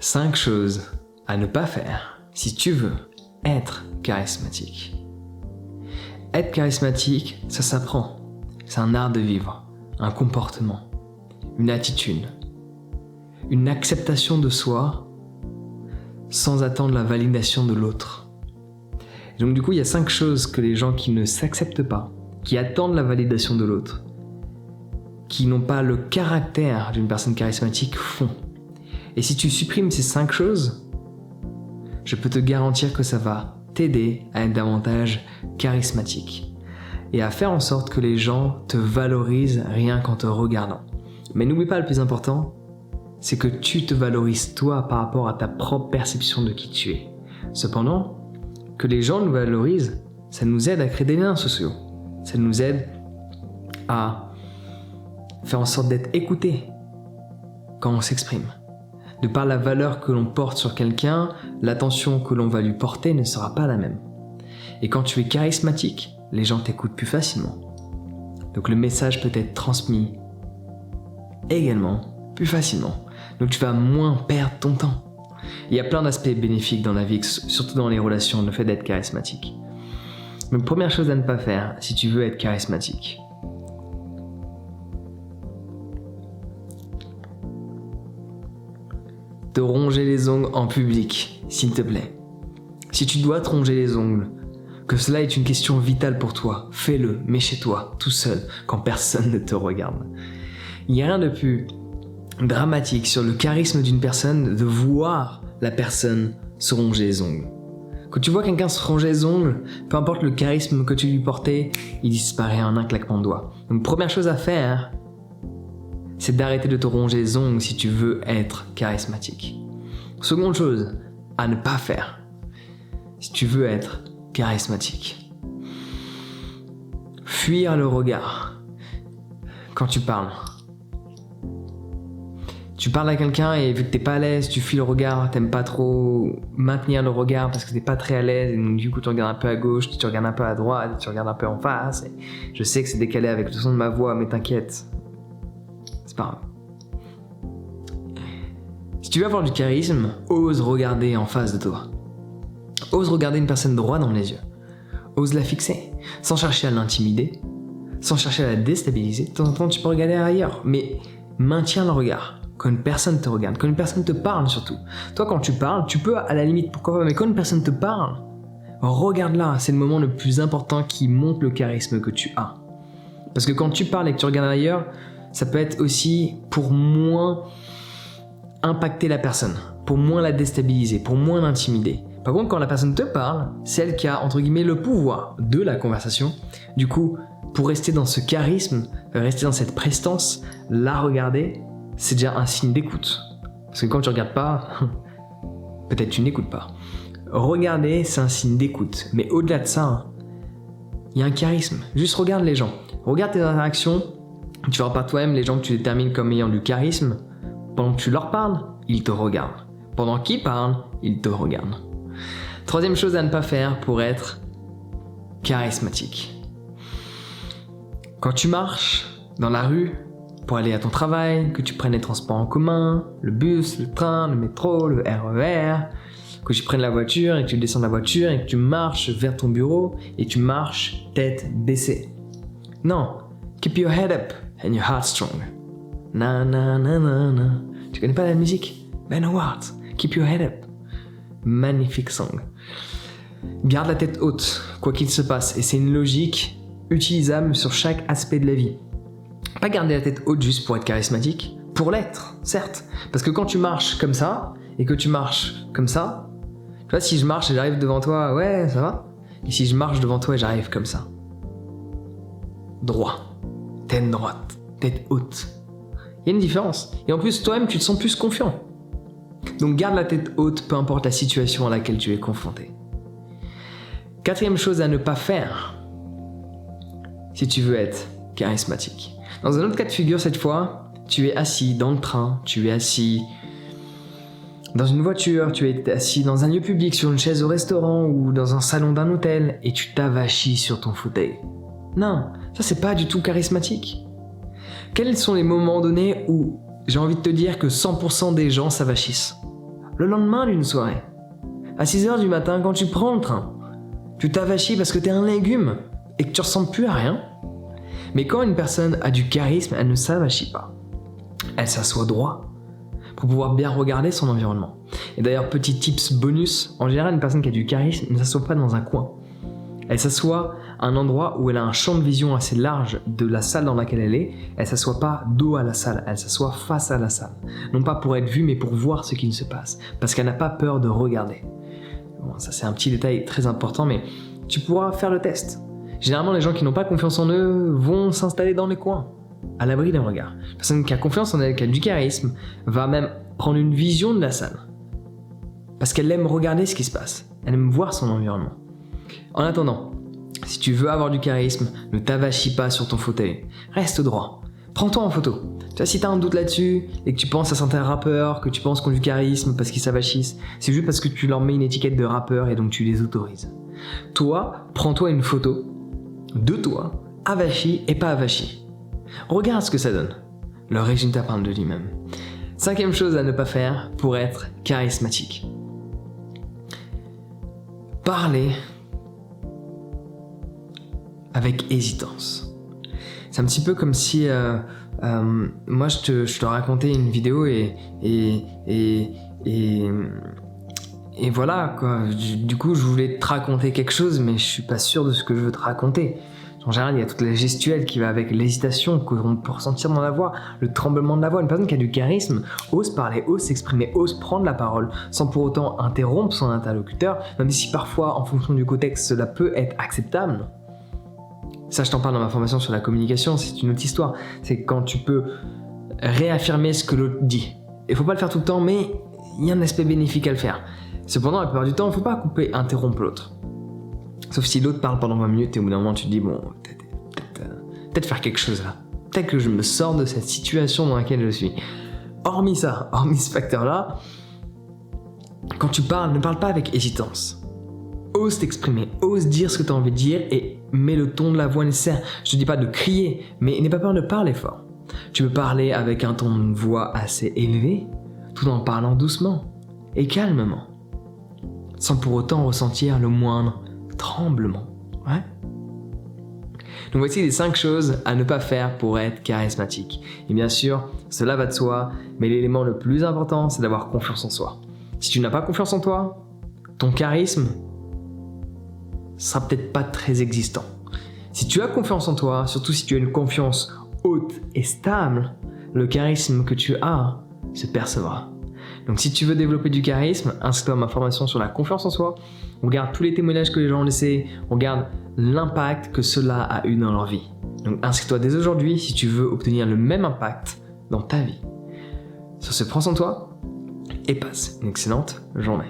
5 choses à ne pas faire si tu veux être charismatique. Être charismatique, ça s'apprend. C'est un art de vivre, un comportement, une attitude, une acceptation de soi sans attendre la validation de l'autre. Et donc du coup, il y a 5 choses que les gens qui ne s'acceptent pas, qui attendent la validation de l'autre, qui n'ont pas le caractère d'une personne charismatique font. Et si tu supprimes ces 5 choses, je peux te garantir que ça va t'aider à être davantage charismatique et à faire en sorte que les gens te valorisent rien qu'en te regardant. Mais n'oublie pas, le plus important, c'est que tu te valorises toi par rapport à ta propre perception de qui tu es. Cependant, que les gens nous valorisent, ça nous aide à créer des liens sociaux. Ça nous aide à faire en sorte d'être écouté quand on s'exprime. De par la valeur que l'on porte sur quelqu'un, l'attention que l'on va lui porter ne sera pas la même. Et quand tu es charismatique, les gens t'écoutent plus facilement. Donc le message peut être transmis également plus facilement. Donc tu vas moins perdre ton temps. Il y a plein d'aspects bénéfiques dans la vie, surtout dans les relations, le fait d'être charismatique. Donc première chose à ne pas faire si tu veux être charismatique. Te ronger les ongles en public, s'il te plaît. Si tu dois te ronger les ongles, que cela est une question vitale pour toi, fais-le, mais chez toi, tout seul, quand personne ne te regarde. Il n'y a rien de plus dramatique sur le charisme d'une personne de voir la personne se ronger les ongles. Quand tu vois quelqu'un se ronger les ongles, peu importe le charisme que tu lui portais, il disparaît en un claquement de doigts. Donc première chose à faire, c'est d'arrêter de te ronger les ongles si tu veux être charismatique. Seconde chose à ne pas faire si tu veux être charismatique. Fuir le regard quand tu parles. Tu parles à quelqu'un et vu que t'es pas à l'aise, tu fuis le regard, t'aimes pas trop maintenir le regard parce que t'es pas très à l'aise et donc du coup tu regardes un peu à gauche, tu regardes un peu à droite, tu regardes un peu en face. Et je sais que c'est décalé avec le son de ma voix, mais t'inquiète. C'est pas grave. Si tu veux avoir du charisme, ose regarder en face de toi. Ose regarder une personne droit dans les yeux. Ose la fixer, sans chercher à l'intimider, sans chercher à la déstabiliser. De temps en temps, tu peux regarder ailleurs, mais maintiens le regard. Quand une personne te regarde, quand une personne te parle surtout. Toi, quand tu parles, tu peux à la limite, pourquoi pas, mais quand une personne te parle, regarde-la. C'est le moment le plus important qui montre le charisme que tu as. Parce que quand tu parles et que tu regardes ailleurs, ça peut être aussi pour moins impacter la personne, pour moins la déstabiliser, pour moins l'intimider. Par contre, quand la personne te parle, c'est elle qui a, entre guillemets, le pouvoir de la conversation. Du coup, pour rester dans ce charisme, rester dans cette prestance, la regarder, c'est déjà un signe d'écoute. Parce que quand tu regardes pas, peut-être tu n'écoutes pas. Regarder, c'est un signe d'écoute. Mais au-delà de ça, il y a un charisme. Juste regarde les gens. Regarde tes interactions. Tu verras par toi-même les gens que tu détermines comme ayant du charisme. Pendant que tu leur parles, ils te regardent. Pendant qu'ils parlent, ils te regardent. Troisième chose à ne pas faire pour être charismatique. Quand tu marches dans la rue pour aller à ton travail, que tu prennes les transports en commun, le bus, le train, le métro, le RER, que tu prennes la voiture et que tu descends de la voiture et que tu marches vers ton bureau et tu marches tête baissée. Non, keep your head up and your heart strong. Na na na na na. Tu connais pas la musique? Ben Howard, keep your head up. Magnifique song. Garde la tête haute, quoi qu'il se passe, et c'est une logique utilisable sur chaque aspect de la vie. Pas garder la tête haute juste pour être charismatique, pour l'être, certes. Parce que quand tu marches comme ça, et que tu marches comme ça, tu vois, si je marche et j'arrive devant toi, ouais, ça va. Et si je marche devant toi et j'arrive comme ça. Droit, tête droite, tête haute. Il y a une différence. Et en plus, toi-même, tu te sens plus confiant. Donc garde la tête haute, peu importe la situation à laquelle tu es confronté. Quatrième chose à ne pas faire, si tu veux être charismatique. Dans un autre cas de figure cette fois, tu es assis dans le train, tu es assis dans une voiture, tu es assis dans un lieu public, sur une chaise au restaurant ou dans un salon d'un hôtel et tu t'avachis sur ton fauteuil. Non, ça c'est pas du tout charismatique. Quels sont les moments donnés où j'ai envie de te dire que 100% des gens s'avachissent? le lendemain d'une soirée. À 6h du matin, quand tu prends le train, tu t'avachis parce que t'es un légume et que tu ressembles plus à rien. Mais quand une personne a du charisme, elle ne s'avachit pas. Elle s'assoit droit pour pouvoir bien regarder son environnement. Et d'ailleurs, petit tips bonus, en général, une personne qui a du charisme ne s'assoit pas dans un coin. Elle s'assoit à un endroit où elle a un champ de vision assez large de la salle dans laquelle elle est. Elle s'assoit pas dos à la salle, elle s'assoit face à la salle. Non pas pour être vue, mais pour voir ce qui se passe. Parce qu'elle n'a pas peur de regarder. Bon, ça c'est un petit détail très important, mais tu pourras faire le test. Généralement, les gens qui n'ont pas confiance en eux vont s'installer dans les coins, à l'abri d'un regard. Une personne qui a confiance en elle, qui a du charisme, va même prendre une vision de la salle. Parce qu'elle aime regarder ce qui se passe. Elle aime voir son environnement. En attendant, si tu veux avoir du charisme, ne t'avachis pas sur ton fauteuil. Reste droit. Prends-toi en photo. Tu vois, si tu as un doute là-dessus et que tu penses à certains rappeurs, que tu penses qu'ils ont du charisme parce qu'ils s'avachissent, c'est juste parce que tu leur mets une étiquette de rappeur et donc tu les autorises. Toi, prends-toi une photo de toi, avachi et pas avachi. Regarde ce que ça donne. Le résultat parle de lui-même. 5e chose à ne pas faire pour être charismatique. Parler avec hésitance. C'est un petit peu comme si moi je te racontais une vidéo et voilà quoi. Du coup je voulais te raconter quelque chose mais je suis pas sûr de ce que je veux te raconter. En général il y a toute la gestuelle qui va avec l'hésitation qu'on peut ressentir dans la voix, le tremblement de la voix. Une personne qui a du charisme ose parler, ose s'exprimer, ose prendre la parole sans pour autant interrompre son interlocuteur, même si parfois en fonction du contexte cela peut être acceptable. Ça, je t'en parle dans ma formation sur la communication, c'est une autre histoire. C'est quand tu peux réaffirmer ce que l'autre dit. Il faut pas le faire tout le temps, mais il y a un aspect bénéfique à le faire. Cependant, la plupart du temps, il ne faut pas couper, interrompre l'autre. Sauf si l'autre parle pendant 20 minutes et au bout d'un moment, tu te dis, bon, peut-être faire quelque chose là. Peut-être que je me sors de cette situation dans laquelle je suis. Hormis ça, hormis ce facteur-là, quand tu parles, ne parle pas avec hésitance. Ose t'exprimer, ose dire ce que tu as envie de dire et mets le ton de la voix nécessaire. Je te dis pas de crier, mais n'aie pas peur de parler fort. Tu peux parler avec un ton de voix assez élevé, tout en parlant doucement et calmement, sans pour autant ressentir le moindre tremblement. Ouais. Donc voici les 5 choses à ne pas faire pour être charismatique. Et bien sûr, cela va de soi, mais l'élément le plus important, c'est d'avoir confiance en soi. Si tu n'as pas confiance en toi, ton charisme sera peut-être pas très existant. Si tu as confiance en toi, surtout si tu as une confiance haute et stable, le charisme que tu as se percevra. Donc si tu veux développer du charisme, inscris-toi à ma formation sur la confiance en soi, regarde tous les témoignages que les gens ont laissés, regarde l'impact que cela a eu dans leur vie. Donc inscris-toi dès aujourd'hui si tu veux obtenir le même impact dans ta vie. Sur ce, prends soin de toi et passe une excellente journée.